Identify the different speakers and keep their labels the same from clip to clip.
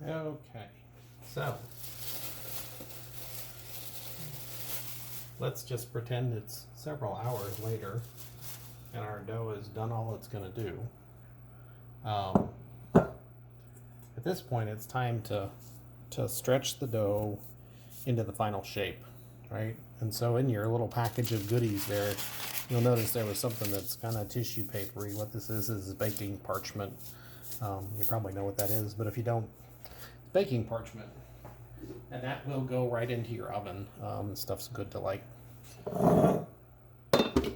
Speaker 1: Okay, so let's just pretend it's several hours later and our dough has done all it's going to do. At this point, it's time to stretch the dough into the final shape, right? And so in your little package of goodies there, you'll notice there was something that's kind of tissue papery. What this is baking parchment. You probably know what that is, but if you don't, it's baking parchment. And that will go right into your oven. Stuff's good to like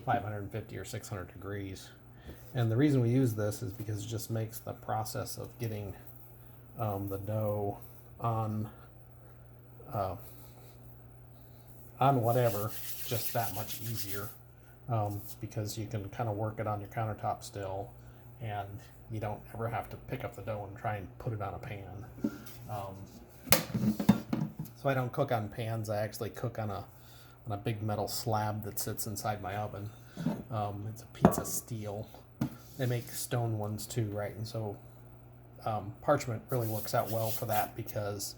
Speaker 1: 550 or 600 degrees. And the reason we use this is because it just makes the process of getting the dough on whatever just that much easier, because you can kind of work it on your countertop still, and you don't ever have to pick up the dough and try and put it on a pan. So I don't cook on pans. I actually cook on a big metal slab that sits inside my oven. It's a pizza steel. They make stone ones too, right? And so parchment really works out well for that, because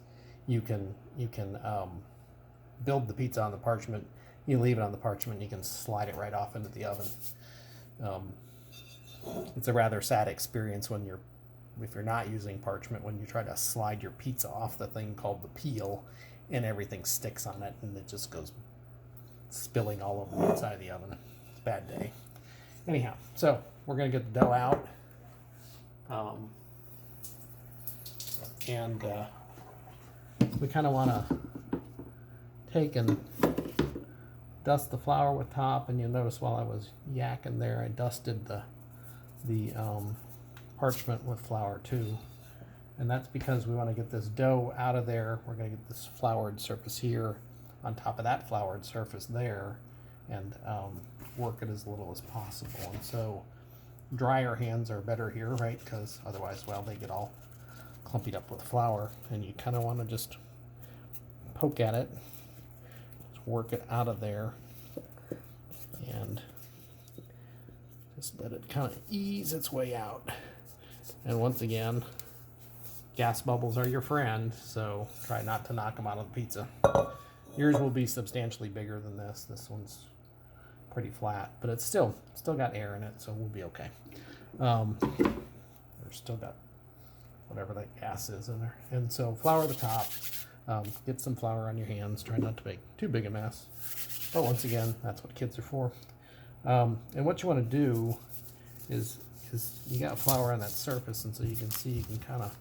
Speaker 1: you can build the pizza on the parchment. You leave it on the parchment, you can slide it right off into the oven. It's a rather sad experience if you're not using parchment, when you try to slide your pizza off the thing called the peel, and everything sticks on it and it just goes spilling all over the inside of the oven. It's a bad day. Anyhow, so we're gonna get the dough out, and we kind of want to take and dust the flour with top. And you'll notice while I was yakking there, I dusted the parchment with flour too, and that's because we want to get this dough out of there. We're going to get this floured surface here on top of that floured surface there, and work it as little as possible. And so drier hands are better here, right? Because otherwise, well, they get all clumpied up with flour, and you kind of want to just poke at it, just work it out of there, and just let it kind of ease its way out. And once again, gas bubbles are your friend, so try not to knock them out of the pizza. Yours will be substantially bigger than this. This one's pretty flat, but it's still got air in it, so we'll be okay. There's still got whatever that gas is in there. And so flour the top. Get some flour on your hands. Try not to make too big a mess. But once again, that's what kids are for. And what you want to do is you got flour on that surface, and so you can see you can kind of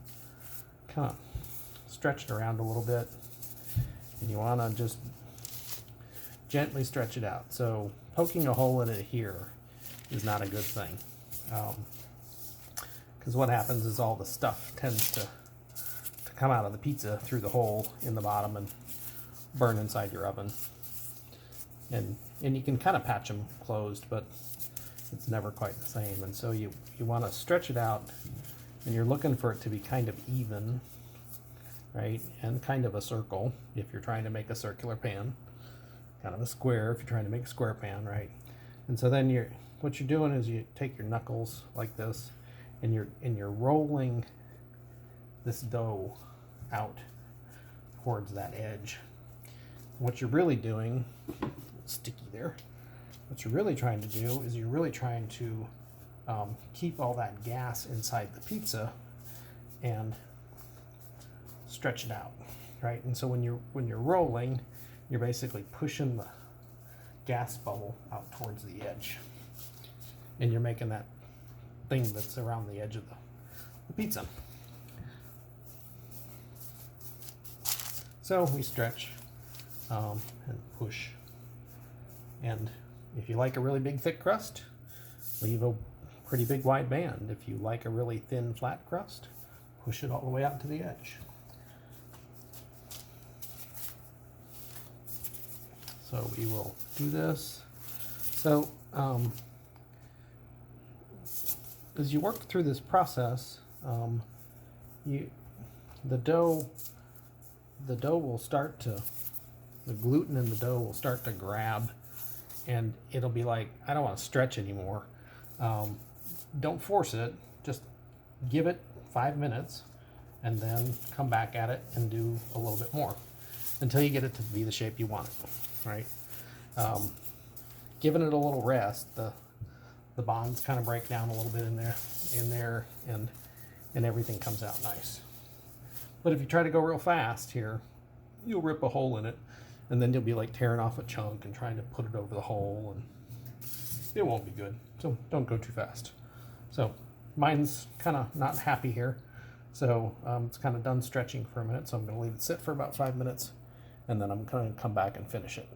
Speaker 1: stretch it around a little bit, and you want to just gently stretch it out. So poking a hole in it here is not a good thing, because what happens is all the stuff tends to come out of the pizza through the hole in the bottom and burn inside your oven. And you can kind of patch them closed, but it's never quite the same. And so you want to stretch it out, and you're looking for it to be kind of even, right? And kind of a circle if you're trying to make a circular pan, kind of a square if you're trying to make a square pan, right? And so then what you're doing is you take your knuckles like this, and you're rolling this dough out towards that edge. What you're really doing, sticky there, what you're really trying to do is you're really trying to keep all that gas inside the pizza and stretch it out, right? And so when you're rolling, you're basically pushing the gas bubble out towards the edge, and you're making that thing that's around the edge of the pizza. So we stretch and push. And if you like a really big thick crust, leave a pretty big wide band. If you like a really thin flat crust, push it all the way out to the edge. So we will do this. So as you work through this process, the dough will start to, the gluten in the dough will start to grab, and it'll be like, I don't want to stretch anymore. Don't force it, just give it 5 minutes, and then come back at it and do a little bit more until you get it to be the shape you want it, right? Giving it a little rest, the bonds kind of break down a little bit in there, and everything comes out nice. But if you try to go real fast here, you'll rip a hole in it, and then you'll be like tearing off a chunk and trying to put it over the hole, and it won't be good. So don't go too fast. So mine's kind of not happy here. So it's kind of done stretching for a minute. So I'm going to leave it sit for about 5 minutes, and then I'm going to come back and finish it.